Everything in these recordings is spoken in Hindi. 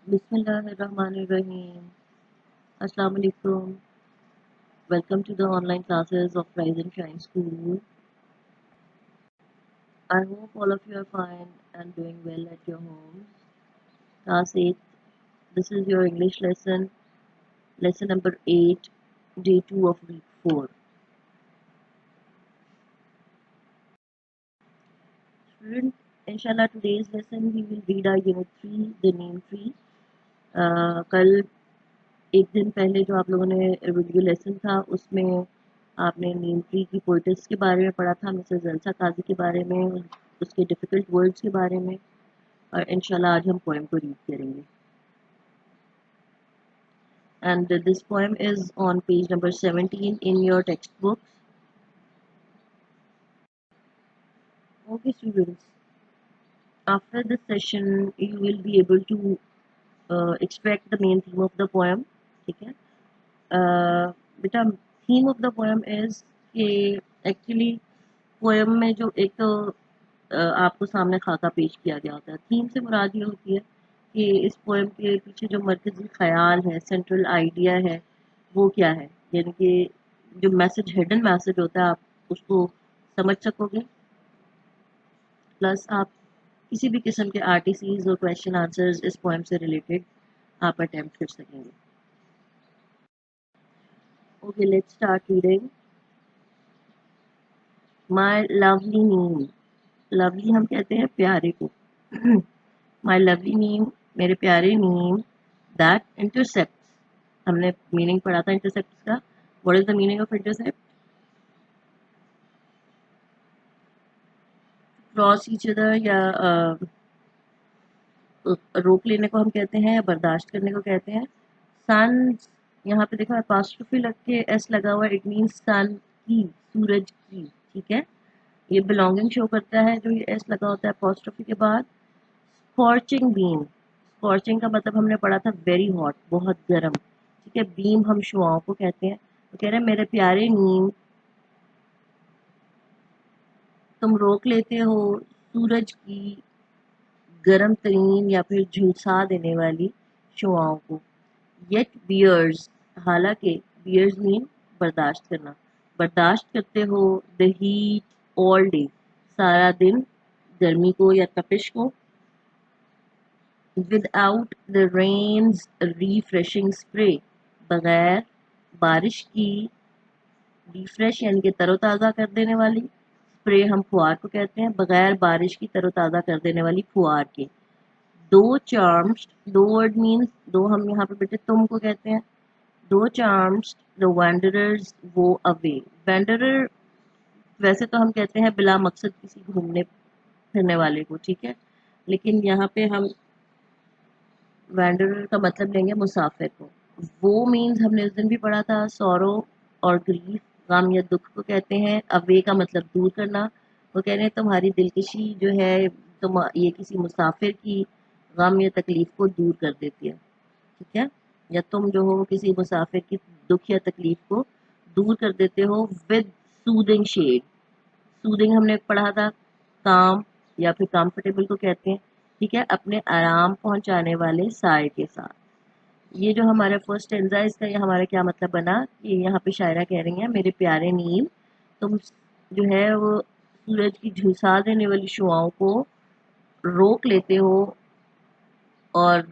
Bismillahirrahmanirrahim. Assalamu alaikum. Welcome to the online classes of Rise and Shine School. I hope all of you are fine and doing well at your homes. Class 8. This is your English lesson, lesson number 8, day 2 of week 4. Student, inshallah today's lesson we will read our unit 3, the name tree. कल एक दिन पहले जो आप लोगों ने वीडियो लेसन था उसमें आपने नीम ट्री की पोइटिक्स के बारे में पढ़ा था, मिसेस जलसा काजी के बारे में, उसके डिफ़िकल्ट वर्ड्स के बारे में, और इंशाल्लाह आज हम पोएम को रीड करेंगे. And this poem is on page number 17 in your text books. Okay students, after this session you will be able to extract the main theme of the poem. ठीक है. बेटा theme of the poem is कि एक्चुअली पोएम में जो एक तो आपको सामने खाका पेश किया गया होता है. थीम से मुराद ये होती है कि इस पोएम के पीछे जो मरकज़ी ख़याल है, सेंट्रल आइडिया है, वो क्या है, यानी कि जो मैसेज, हिडन मैसेज होता है, आप उसको समझ सकोगे. प्लस आप किसी भी किस्म के आरटीसीज और क्वेश्चन आंसर्स इस पोएम से रिलेटेड आप अटेम्प्ट कर सकेंगे. Okay, let's start reading. My lovely Neem. Lovely हम कहते हैं प्यारे को. माय लवली नीम, मेरे प्यारे नीम. दैट इंटरसेप्ट, हमने मीनिंग पढ़ा था इंटरसेप्ट का. What is the meaning of intercept? Cross each other, या रोक लेने को हम कहते हैं, या बर्दाश्त करने को कहते हैं. सन, यहाँ पे देखो अपोस्ट्रोफी लग के एस लगा हुआ, इट मीन्स सन की, सूरज की. ठीक है, ये बिलोंगिंग शो करता है जो ये एस लगा होता है अपोस्ट्रोफी के बाद. स्कॉर्चिंग बीम, स्कॉर्चिंग का मतलब हमने पढ़ा था वेरी हॉट, बहुत गर्म. ठीक है, बीम हम शुआओं को कहते हैं. तो कह रहे हैं मेरे प्यारे नीम, तुम रोक लेते हो सूरज की गर्म तरीन या फिर झुलसा देने वाली शुआओं को. येट बियर्स, हालांकि बियर्स मीन बर्दाश्त करना, बर्दाश्त करते हो द हीट ऑल डे, सारा दिन गर्मी को या तपिश को. Without the rain's refreshing spray, बगैर बारिश की रिफ्रेश यानी कि तरोताज़ा कर देने वाली, स्प्रे हम फुहार को कहते हैं, बगैर बारिश की तरोताज़ा कर देने वाली फुहार के. दो चार्म्स, दो वर्ड मीन्स, दो हम यहाँ पे बेटे तुम को कहते हैं. दो चार्म्स द वैंडरर्स वो अवे. वैंडरर वैसे तो हम कहते हैं बिला मकसद किसी घूमने फिरने वाले को. ठीक है, लेकिन यहाँ पे हम वैंडरर का मतलब लेंगे मुसाफिर को. वो मीन्स हमने उस दिन भी पढ़ा था, सौरो और ग्रीफ, गम या दुख को कहते हैं. अवे का मतलब दूर करना. वो कह रहे हैं तुम्हारी दिलकशी जो है, तुम ये किसी मुसाफिर की गम या तकलीफ को दूर कर देती है. ठीक है, या तुम जो हो किसी मुसाफिर की दुख या तकलीफ को दूर कर देते हो. विद सूदिंग शेड, सूदिंग हमने पढ़ा था काम या फिर कंफर्टेबल को कहते हैं. ठीक है, अपने आराम पहुंचाने वाले साय के साथ. ये जो हमारा फर्स्ट स्टेंजा है, इसका ये हमारा क्या मतलब बना कि यहाँ पे शायरा कह रही हैं मेरे प्यारे नीम, तुम जो है वो सूरज की झुलसा देने वाली शुआओं को रोक लेते हो और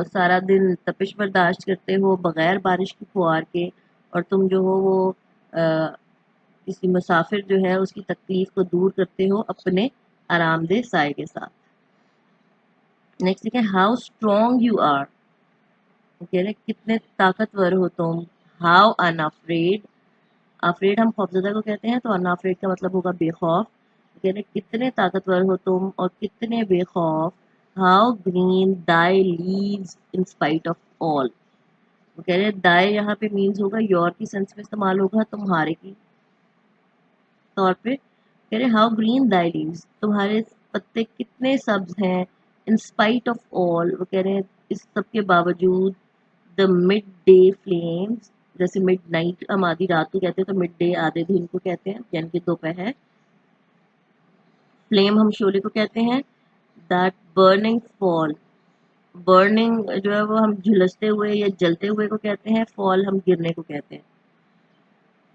सारा दिन तपिश बर्दाश्त करते हो बगैर बारिश की फुहार के. और तुम जो हो वो किसी मुसाफिर जो है उसकी तकलीफ को दूर करते हो अपने आरामदेह साय के साथ. नेक्स्ट है हाउ स्ट्रॉन्ग यू आर, कह रहे कितने ताकतवर हो तुम. हाउ अनअफ्रेड, अफ्रेड हम खौफजदा को कहते हैं, तो अनअफ्रेड का मतलब होगा बेखौफ. कह रहे कितने ताकतवर हो तुम और कितने बेखौफ. How green Dai leaves in spite of all. वो कह रहे दाई यहाँ पे मीन्स होगा योर की सेंस में इस्तेमाल होगा, तुम्हारे की तौर पे. कह रहे हाउ ग्रीन दाई लीव्स, तुम्हारे पत्ते कितने सब्ज हैं. इन स्पाइट ऑफ ऑल, वो कह रहे हैं इस सब के बावजूद. द मिड डे फ्लेम्स, जैसे मिड नाइट हम आधी रात को कहते हैं, तो मिड डे आधे दिन को कहते हैं यानी कि दोपहर. फ्लेम हम शोले को कहते हैं. दैट बर्निंग फॉल, बर्निंग जो है वो हम झुलसते हुए या जलते हुए को कहते हैं, फॉल हम गिरने को कहते हैं।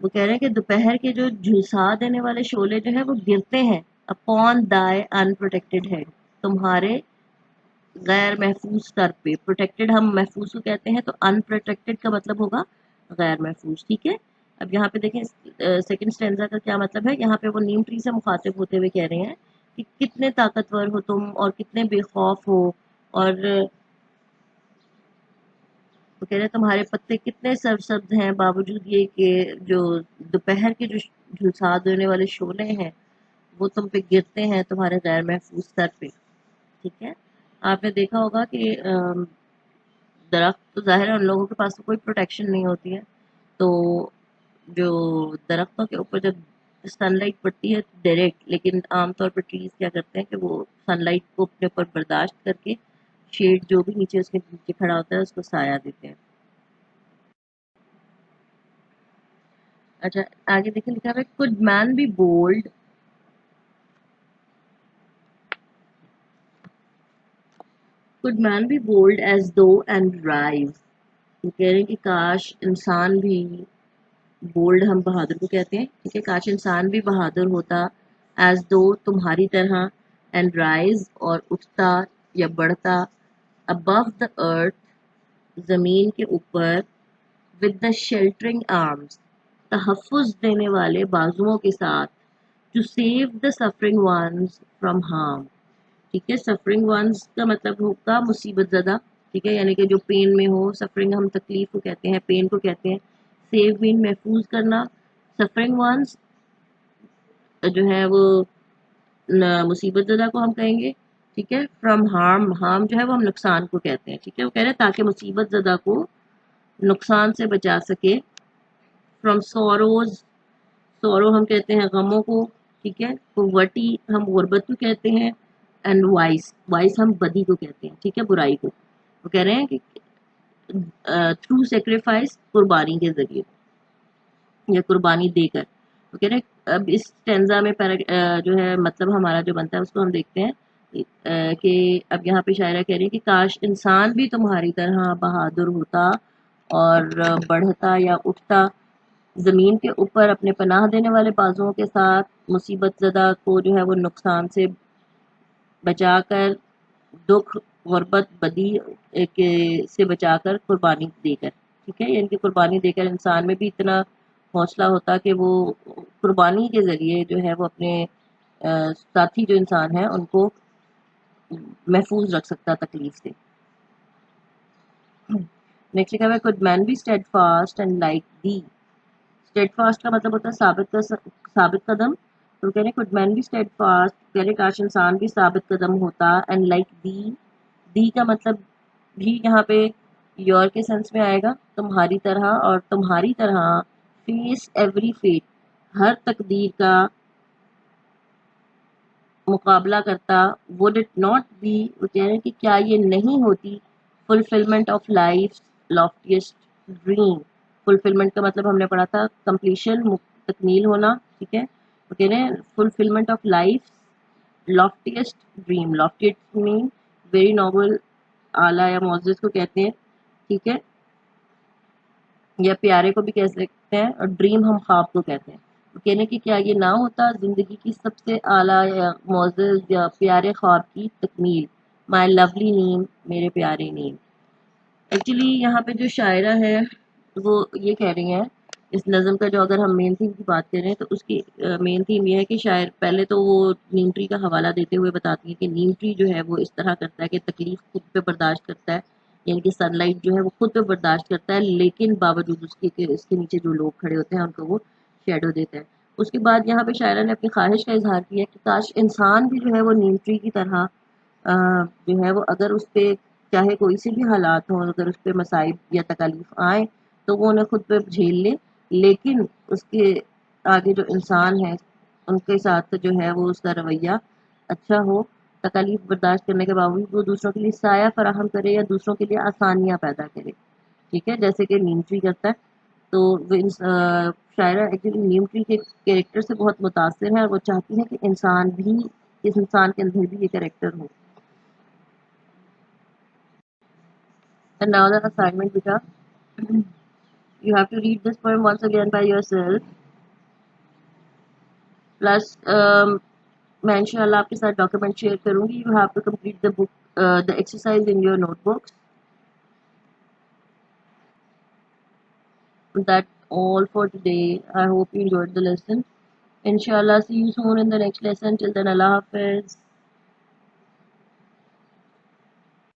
वो कह रहे हैं कि दोपहर के जो झुलसा देने वाले शोले जो है वो गिरते हैं अपॉन दाई अनप्रोटेक्टेड हेड, तुम्हारे गैर महफूज सर पे। प्रोटेक्टेड हम महफूज को कहते हैं, तो अनप्रोटेक्टेड का मतलब होगा गैर महफूज। ठीक है, अब यहाँ पे देखें सेकंड स्टेंजा का क्या मतलब है। यहाँ पे वो नीम ट्री से मुखातिब होते हुए कह रहे हैं कि कितने ताकतवर हो तुम और कितने बेखौफ हो, और वो कह रहे हैं तुम्हारे पत्ते कितने सरसब्ज हैं, बावजूद ये कि जो दोपहर के जो झुलसा देने वाले शोले हैं वो तुम पे गिरते हैं तुम्हारे गैर महफूज सर पे। ठीक है, आपने देखा होगा कि दरख्त तो ज़ाहिर है उन लोगों के पास तो कोई प्रोटेक्शन नहीं होती है, तो जो दरख्तों के ऊपर जब सनलाइट पड़ती है डायरेक्ट, लेकिन आमतौर पर ट्रीज क्या करते हैं कि वो सनलाइट को अपने ऊपर बर्दाश्त करके शेड जो भी नीचे उसके नीचे खड़ा होता है उसको साया देते हैं। अच्छा, आगे देखिए लिखा हुआ है could man be bold, could man be bold as though and rise. कह रहे हैं कि काश इंसान भी, बोल्ड हम बहादुर को कहते हैं, ठीक है, काश इंसान भी बहादुर होता, एज दो तुम्हारी तरह, एंड राइज और उठता या बढ़ता, अबव द अर्थ जमीन के ऊपर, विद द शेल्टरिंग आर्म्स तहफ़्फ़ुज़ देने वाले बाजुओं के साथ, to save the suffering ones from harm. ठीक है, सफरिंग वंस का मतलब होगा मुसीबत ज़दा। ठीक है, यानी कि जो पेन में हो, सफरिंग हम तकलीफ को कहते हैं, पेन को कहते हैं। सेव मीन महफूज करना, सफरिंग वंस जो है वो मुसीबत ज़दा को हम कहेंगे। ठीक है, फ्रॉम हार्म, हार्म जो है वो हम नुकसान को कहते हैं। ठीक है, वो कह रहे हैं ताकि मुसीबत ज़दा को नुकसान से बचा सके। फ्रॉम सोरोज, सोरो हम कहते हैं गमों को। ठीक है, पोवर्टी हम गुर्बत को कहते हैं, एंड वाइस, वाइस हम बदी को कहते हैं। ठीक है, बुराई को। वो कह रहे हैं कि थ्रू सेक्रीफाइस, कुर्बानी के जरिए या कुर्बानी देकर। वो कह रहे हैं अब इस स्टेंजा में जो है मतलब हमारा जो बनता है उसको हम देखते हैं कि अब यहाँ पे शायरा कह रही है कि काश इंसान भी तुम्हारी तरह बहादुर होता और बढ़ता या उठता ज़मीन के ऊपर अपने पनाह देने वाले बाजुओं के साथ, मुसीबत ज़दा को जो है वो नुकसान से बचाकर, दुख, गुर्बत, बदी के से बचाकर, कुर्बानी देकर। ठीक है, यानी कि कुर्बानी देकर इंसान में भी इतना हौसला होता कि वो कुर्बानी के ज़रिए जो है वो अपने साथी जो इंसान है उनको महफूज रख सकता तकलीफ से। नेक्स्ट लिखा हुआ है could man B steadfast and like the. Steadfast का मतलब होता है साबित कदम। तो कह रहे कुड मैन बी स्टेडफास्ट, कह रहे काश इंसान भी साबित कदम होता, एंड लाइक दी, दी का मतलब भी यहाँ पे योर के सेंस में आएगा, तुम्हारी तरह, और तुम्हारी तरह फेस एवरी फेट, हर तकदीर का मुकाबला करता। वुड इट नॉट बी, वो कह रहे हैं कि क्या ये नहीं होती, fulfilment of life loftiest dream. Fulfilment का मतलब हमने पढ़ा था कंप्लीशन, तकमील होना। ठीक है, वो कह रहे हैं fulfilment of life loftiest dream, loftiest mean very noble, आला या मोअज़्ज़ज़ को कहते हैं। ठीक है, या प्यारे को भी कह सकते हैं, और ड्रीम हम ख्वाब को कहते हैं। तो कहने की क्या ये ना होता ज़िंदगी की सबसे आला या मोअज़्ज़ज़ या प्यारे ख्वाब की तकमील, माई लवली नीम, मेरे प्यारे नीम। एक्चुअली यहाँ पे जो शायरा है वो ये कह रही हैं, इस नज़म का जो अगर हम मेन थीम की बात करें तो उसकी मेन थीम ये है कि शायर पहले तो वो नीम ट्री का हवाला देते हुए बताती है कि नीम ट्री जो है वो इस तरह करता है कि तकलीफ खुद पे बर्दाश्त करता है, यानी कि सनलाइट जो है वो खुद पे बर्दाश्त करता है, लेकिन बावजूद उसके कि इसके नीचे जो लोग खड़े होते हैं उनको वो शेडो देता है। उसके बाद यहाँ पे शायरा ने अपनी ख्वाहिश का इजहार किया कि काश इंसान भी जो है वो नीम ट्री की तरह जो है वो अगर उस पे चाहे कोई से भी हालात हों, अगर उस पे मसाइब या तकलीफ आए तो वो उन्हें खुद पे झेल ले, लेकिन उसके आगे जो इंसान है उनके साथ जो है वो उसका रवैया अच्छा हो, तकलीफ बर्दाश्त करने के बावजूद वो दूसरों के लिए साया फराहम करे या दूसरों के लिए आसानियाँ पैदा करे। ठीक है, जैसे कि नीम ट्री करता है। तो वो शायरा एक्चुअली नीम ट्री के कैरेक्टर से बहुत मुतासिर है और वो चाहती है कि इंसान भी, इस इंसान के अंदर भी ये कैरेक्टर हो। And now the assignment, beta. You have to read this poem once again by yourself. Plus, मैं इंशाल्लाह आपके साथ डॉक्यूमेंट शेयर करूँगी. You have to complete the book, the exercise in your notebooks. That's all for today. I hope you enjoyed the lesson. Inshallah, see you soon in the next lesson. Till then, Allah Hafiz.